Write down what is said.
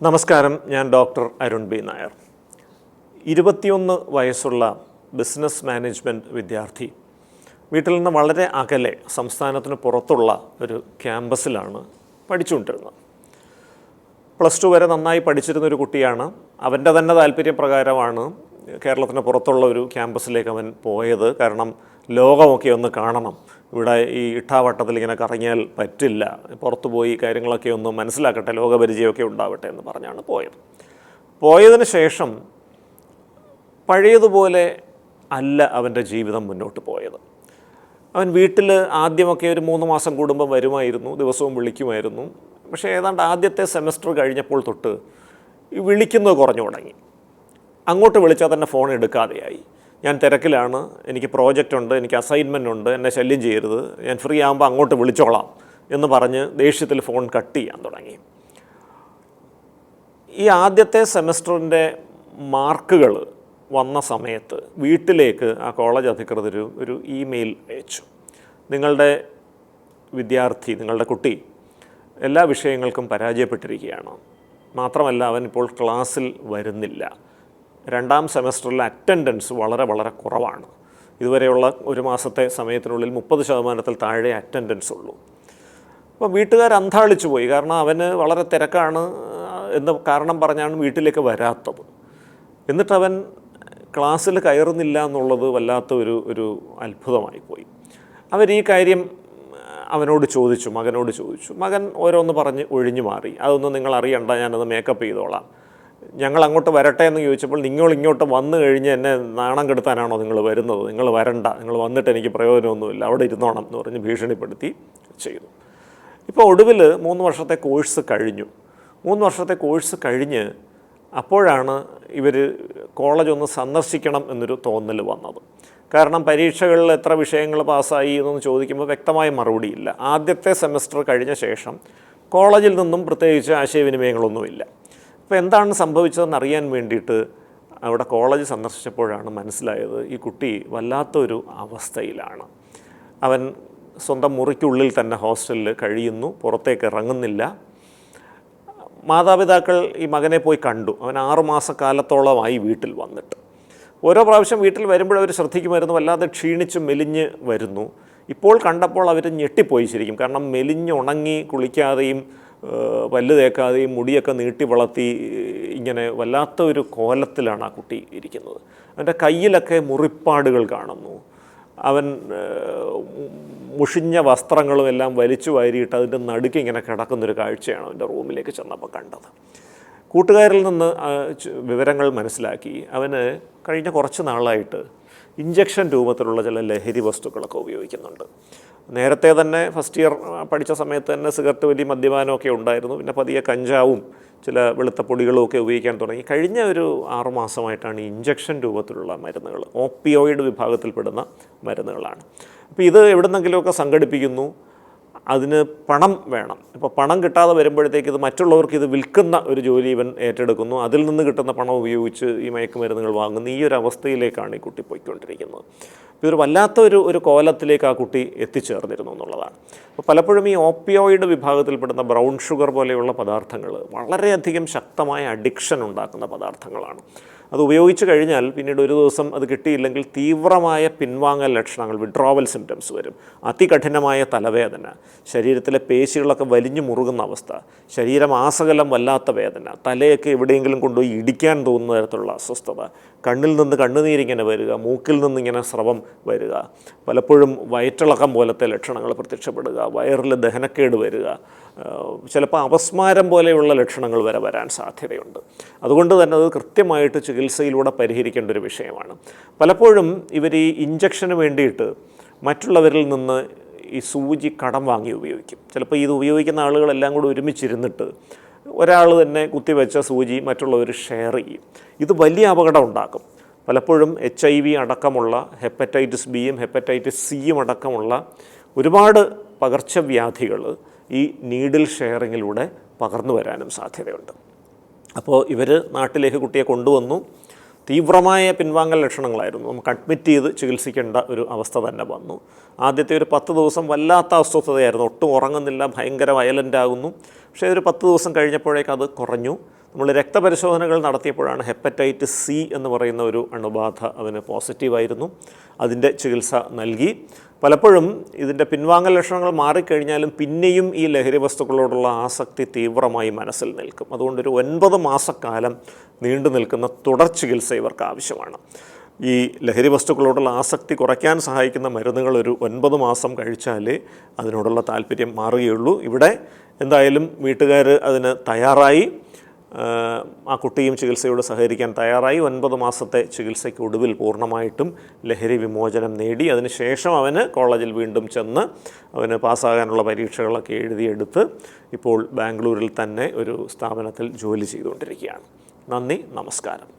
നമസ്കാരം, ഞാൻ doctor Arun B Nair. 21 വയസ്സുള്ള ബിസിനസ് മാനേജ്മെൻറ്റ് വിദ്യാർത്ഥി വീട്ടിൽ നിന്ന് വളരെ അകലെ സംസ്ഥാനത്തിന് പുറത്തുള്ള ഒരു ക്യാമ്പസിലാണ് പഠിച്ചുകൊണ്ടിരുന്നത്. +2 വരെ നന്നായി പഠിച്ചിരുന്നൊരു കുട്ടിയാണ്. അവൻ്റെ തന്നെ താല്പര്യപ്രകാരമാണ് കേരളത്തിന് പുറത്തുള്ള ഒരു ക്യാമ്പസിലേക്ക് അവൻ പോയത്. കാരണം ലോകമൊക്കെ ഒന്ന് കാണണം, ഇവിടെ ഈ ഇട്ടാവട്ടത്തിൽ ഇങ്ങനെ കറങ്ങിയാൽ പറ്റില്ല, പുറത്തു പോയി കാര്യങ്ങളൊക്കെ ഒന്ന് മനസ്സിലാക്കട്ടെ, ലോകപരിചയമൊക്കെ ഉണ്ടാവട്ടെ എന്ന് പറഞ്ഞാണ് പോയത്. പോയതിന് ശേഷം പഴയതുപോലെ അല്ല അവൻ്റെ ജീവിതം മുന്നോട്ട് പോയത്. അവൻ വീട്ടിൽ ആദ്യമൊക്കെ ഒരു 3 മാസം കൂടുമ്പോൾ വരുമായിരുന്നു, ദിവസവും വിളിക്കുമായിരുന്നു. പക്ഷേ ഏതാണ്ട് ആദ്യത്തെ സെമസ്റ്റർ കഴിഞ്ഞപ്പോൾ തൊട്ട് ഈ വിളിക്കുന്നത് കുറഞ്ഞു തുടങ്ങി. അങ്ങോട്ട് വിളിച്ചാൽ തന്നെ ഫോൺ എടുക്കാതെയായി. ഞാൻ തിരക്കിലാണ്, എനിക്ക് പ്രോജക്റ്റ് ഉണ്ട്, എനിക്ക് അസൈൻമെൻ്റ് ഉണ്ട്, എന്നെ ശല്യം ചെയ്യരുത്, ഞാൻ ഫ്രീ ആകുമ്പോൾ അങ്ങോട്ട് വിളിച്ചോളാം എന്ന് പറഞ്ഞ് ദേഷ്യത്തിൽ ഫോൺ കട്ട് ചെയ്യാൻ തുടങ്ങി. ഈ ആദ്യത്തെ സെമസ്റ്ററിൻ്റെ മാർക്കുകൾ വന്ന സമയത്ത് വീട്ടിലേക്ക് ആ കോളേജ് അധികൃതർ ഒരു ഇമെയിൽ അയച്ചു. നിങ്ങളുടെ വിദ്യാർത്ഥി, നിങ്ങളുടെ കുട്ടി എല്ലാ വിഷയങ്ങൾക്കും പരാജയപ്പെട്ടിരിക്കുകയാണ്. മാത്രമല്ല അവൻ ഇപ്പോൾ ക്ലാസ്സിൽ വരുന്നില്ല. 2ാം സെമസ്റ്ററിലെ അറ്റൻഡൻസ് വളരെ കുറവാണ്. ഇതുവരെയുള്ള ഒരു മാസത്തെ സമയത്തിനുള്ളിൽ 30% താഴെ അറ്റൻഡൻസ് ഉള്ളൂ. അപ്പോൾ വീട്ടുകാർ അന്ധാളിച്ചു പോയി. കാരണം അവന് വളരെ തിരക്കാണ് എന്ന കാരണം പറഞ്ഞാണ് വീട്ടിലേക്ക് വരാത്തത്. എന്നിട്ടവൻ ക്ലാസ്സിൽ കയറുന്നില്ല എന്നുള്ളത് വല്ലാത്ത ഒരു അത്ഭുതമായി പോയി. ഈ കാര്യം അവനോട് ചോദിച്ചു, മകനോട് ചോദിച്ചു. മകൻ ഓരോന്ന് പറഞ്ഞ് ഒഴിഞ്ഞു മാറി. അതൊന്നും നിങ്ങൾ അറിയണ്ട, ഞാനത് മേക്കപ്പ് ചെയ്തോളാം. ഞങ്ങൾ അങ്ങോട്ട് വരട്ടെ എന്ന് ചോദിച്ചപ്പോൾ നിങ്ങൾ ഇങ്ങോട്ട് വന്നു കഴിഞ്ഞ് എന്നെ നാണം കെടുത്താനാണോ നിങ്ങൾ വരുന്നത്? നിങ്ങൾ വരണ്ട, നിങ്ങൾ വന്നിട്ട് എനിക്ക് പ്രയോജനമൊന്നുമില്ല, അവിടെ ഇരുന്നോണം എന്ന് പറഞ്ഞ് ഭീഷണിപ്പെടുത്തി ചെയ്തു. ഇപ്പോൾ ഒടുവിൽ 3 വർഷത്തെ കോഴ്സ് കഴിഞ്ഞു. 3 വർഷത്തെ കോഴ്സ് കഴിഞ്ഞ് അപ്പോഴാണ് ഇവർ കോളേജ് ഒന്ന് സന്ദർശിക്കണം എന്നൊരു തോന്നൽ വന്നത്. കാരണം പരീക്ഷകളിൽ എത്ര വിഷയങ്ങൾ പാസ്സായി എന്നൊന്ന് ചോദിക്കുമ്പോൾ വ്യക്തമായ മറുപടിയില്ല. ആദ്യത്തെ സെമസ്റ്റർ കഴിഞ്ഞ ശേഷം കോളേജിൽ നിന്നും പ്രത്യേകിച്ച് ആശയവിനിമയങ്ങളൊന്നുമില്ല. അപ്പോൾ എന്താണ് സംഭവിച്ചതെന്ന് അറിയാൻ വേണ്ടിയിട്ട് അവിടെ കോളേജ് സന്ദർശിച്ചപ്പോഴാണ് മനസ്സിലായത് ഈ കുട്ടി വല്ലാത്തൊരു അവസ്ഥയിലാണ്. അവൻ സ്വന്തം മുറിക്കുള്ളിൽ തന്നെ ഹോസ്റ്റലിൽ കഴിയുന്നു, പുറത്തേക്ക് ഇറങ്ങുന്നില്ല. മാതാപിതാക്കൾ ഈ മകനെ പോയി കണ്ടു. അവൻ 6 മാസക്കാലത്തോളമായി വീട്ടിൽ വന്നിട്ട്. ഓരോ പ്രാവശ്യം വീട്ടിൽ വരുമ്പോഴവർ ശ്രദ്ധിക്കുമായിരുന്നു, വല്ലാതെ ക്ഷീണിച്ച് മെലിഞ്ഞ് വരുന്നു. ഇപ്പോൾ കണ്ടപ്പോൾ അവർ ഞെട്ടിപ്പോയി ശരിക്കും. കാരണം മെലിഞ്ഞുണങ്ങി, കുളിക്കാതെയും പല്ല് തേക്കാതെയും മുടിയൊക്കെ നീട്ടി വളർത്തി ഇങ്ങനെ വല്ലാത്ത ഒരു കോലത്തിലാണ് ആ കുട്ടി ഇരിക്കുന്നത്. അവൻ്റെ കയ്യിലൊക്കെ മുറിപ്പാടുകൾ കാണുന്നു. അവൻ മുഷിഞ്ഞ വസ്ത്രങ്ങളും എല്ലാം വലിച്ചു വാരിയിട്ട് അതിൻ്റെ നടുക്ക് ഇങ്ങനെ കിടക്കുന്നൊരു കാഴ്ചയാണ് അവൻ്റെ റൂമിലേക്ക് ചെന്നപ്പോൾ കണ്ടത്. കൂട്ടുകാരിൽ നിന്ന് വിവരങ്ങൾ മനസ്സിലാക്കി അവന് കഴിഞ്ഞ കുറച്ച് നാളായിട്ട് ഇഞ്ചക്ഷൻ രൂപത്തിലുള്ള ചില ലഹരി വസ്തുക്കളൊക്കെ ഉപയോഗിക്കുന്നുണ്ട്. നേരത്തെ തന്നെ ഫസ്റ്റ് ഇയർ പഠിച്ച സമയത്ത് തന്നെ സിഗരറ്റ് വലി, മദ്യപാനമൊക്കെ ഉണ്ടായിരുന്നു. പിന്നെ പതിയെ കഞ്ചാവും ചില വെളുത്ത പൊടികളും ഒക്കെ ഉപയോഗിക്കാൻ തുടങ്ങി. കഴിഞ്ഞ ഒരു 6 മാസമായിട്ടാണ് ഈ ഇഞ്ചക്ഷൻ രൂപത്തിലുള്ള മരുന്നുകൾ, ഓപ്പിയോയിഡ് വിഭാഗത്തിൽപ്പെടുന്ന മരുന്നുകളാണ്. അപ്പോൾ ഇത് എവിടുന്നെങ്കിലുമൊക്കെ സംഘടിപ്പിക്കുന്നു, അതിന് പണം വേണം. ഇപ്പോൾ പണം കിട്ടാതെ വരുമ്പോഴത്തേക്ക് ഇത് മറ്റുള്ളവർക്ക് ഇത് വിൽക്കുന്ന ഒരു ജോലി ഇവൻ ഏറ്റെടുക്കുന്നു. അതിൽ നിന്ന് കിട്ടുന്ന പണം ഉപയോഗിച്ച് ഈ മയക്കുമരുന്നുകൾ വാങ്ങുന്ന ഈ ഒരു അവസ്ഥയിലേക്കാണ് ഈ കുട്ടി പോയിക്കൊണ്ടിരിക്കുന്നത്. ഇതൊരു വല്ലാത്ത ഒരു കോലത്തിലേക്ക് ആ കുട്ടി എത്തിച്ചേർന്നിരുന്നു എന്നുള്ളതാണ്. അപ്പോൾ പലപ്പോഴും ഈ ഓപ്പിയോയിഡ് വിഭാഗത്തിൽപ്പെടുന്ന ബ്രൗൺ ഷുഗർ പോലെയുള്ള പദാർത്ഥങ്ങൾ വളരെയധികം ശക്തമായ അഡിക്ഷൻ ഉണ്ടാക്കുന്ന പദാർത്ഥങ്ങളാണ്. അത് ഉപയോഗിച്ച് കഴിഞ്ഞാൽ പിന്നീട് ഒരു ദിവസം അത് കിട്ടിയില്ലെങ്കിൽ തീവ്രമായ പിൻവാങ്ങൽ ലക്ഷണങ്ങൾ, വിഡ്രോവൽ സിംറ്റംസ് വരും. അതികഠിനമായ തലവേദന, ശരീരത്തിലെ പേശികളൊക്കെ വലിഞ്ഞു മുറുകുന്ന അവസ്ഥ, ശരീരം ആസകലം വല്ലാത്ത വേദന, തലയൊക്കെ എവിടെയെങ്കിലും കൊണ്ടുപോയി ഇടിക്കാൻ തോന്നുന്ന തരത്തിലുള്ള അസ്വസ്ഥത, കണ്ണിൽ നിന്ന് കണ്ണുനീരിങ്ങനെ വരിക, മൂക്കിൽ നിന്നിങ്ങനെ സ്രവം വരിക, പലപ്പോഴും വയറ്റിളക്കം പോലത്തെ ലക്ഷണങ്ങൾ പ്രത്യക്ഷപ്പെടുക, വയറിൽ ദഹനക്കേട് വരിക, ചിലപ്പോൾ അപസ്മാരം പോലെയുള്ള ലക്ഷണങ്ങൾ വരെ വരാൻ സാധ്യതയുണ്ട്. അതുകൊണ്ട് തന്നെ അത് കൃത്യമായിട്ട് ചികിത്സയിലൂടെ പരിഹരിക്കേണ്ട ഒരു വിഷയമാണ്. പലപ്പോഴും ഇവർ ഈ ഇഞ്ചക്ഷന് വേണ്ടിയിട്ട് മറ്റുള്ളവരിൽ നിന്ന് ഈ സൂചി കടം വാങ്ങി ഉപയോഗിക്കും. ചിലപ്പോൾ ഇത് ഉപയോഗിക്കുന്ന ആളുകളെല്ലാം കൂടി ഒരുമിച്ചിരുന്നിട്ട് ഒരാൾ തന്നെ കുത്തിവെച്ച സൂചി മറ്റുള്ളവർ ഷെയർ ചെയ്യും. ഇത് വലിയ അപകടം ഉണ്ടാക്കും. പലപ്പോഴും HIV അടക്കമുള്ള ഹെപ്പറ്റൈറ്റിസ് ബിയും ഹെപ്പറ്റൈറ്റിസ് സിയും അടക്കമുള്ള ഒരുപാട് പകർച്ചവ്യാധികൾ ഈ നീഡിൽ ഷെയറിങ്ങിലൂടെ പകർന്നു വരാനും സാധ്യതയുണ്ട്. അപ്പോൾ ഇവർ നാട്ടിലേക്ക് കുട്ടിയെ കൊണ്ടുവന്നു. തീവ്രമായ പിൻവാങ്ങൽ ലക്ഷണങ്ങളായിരുന്നു. നമുക്ക് അഡ്മിറ്റ് ചെയ്ത് ചികിത്സിക്കേണ്ട ഒരു അവസ്ഥ തന്നെ വന്നു. ആദ്യത്തെ ഒരു 10 ദിവസം വല്ലാത്ത അസ്വസ്ഥതയായിരുന്നു. ഒട്ടും ഉറങ്ങുന്നില്ല, ഭയങ്കര വയലൻ്റ് ആകുന്നു. പക്ഷേ ഒരു 10 ദിവസം കഴിഞ്ഞപ്പോഴേക്ക് അത് കുറഞ്ഞു. നമ്മൾ രക്തപരിശോധനകൾ നടത്തിയപ്പോഴാണ് ഹെപ്പറ്റൈറ്റിസ് സി എന്ന് പറയുന്ന ഒരു അണുബാധ അവന് പോസിറ്റീവായിരുന്നു. അതിൻ്റെ ചികിത്സ നൽകി. പലപ്പോഴും ഇതിൻ്റെ പിൻവാങ്ങൽ ലക്ഷണങ്ങൾ മാറിക്കഴിഞ്ഞാലും പിന്നെയും ഈ ലഹരി വസ്തുക്കളോടുള്ള ആസക്തി തീവ്രമായി മനസ്സിൽ നിൽക്കും. അതുകൊണ്ടൊരു 9 മാസക്കാലം നീണ്ടു നിൽക്കുന്ന തുടർ ചികിത്സ ഇവർക്ക് ആവശ്യമാണ്. ഈ ലഹരി വസ്തുക്കളോടുള്ള ആസക്തി കുറയ്ക്കാൻ സഹായിക്കുന്ന മരുന്നുകൾ ഒരു 9 മാസം കഴിച്ചാലേ അതിനോടുള്ള താല്പര്യം മാറുകയുള്ളൂ. ഇവിടെ എന്തായാലും വീട്ടുകാർ അതിന് തയ്യാറായി. ആ കുട്ടിയും ചികിത്സയോട് സഹകരിക്കാൻ തയ്യാറായി. 9 മാസത്തെ ചികിത്സയ്ക്ക് ഒടുവിൽ പൂർണ്ണമായിട്ടും ലഹരി വിമോചനം നേടി. അതിനുശേഷം അവന് കോളേജിൽ വീണ്ടും ചെന്ന് അവന് പാസ്സാകാനുള്ള പരീക്ഷകളൊക്കെ എഴുതിയെടുത്ത് ഇപ്പോൾ ബാംഗ്ലൂരിൽ തന്നെ ഒരു സ്ഥാപനത്തിൽ ജോലി ചെയ്തുകൊണ്ടിരിക്കുകയാണ്. നന്ദി, നമസ്കാരം.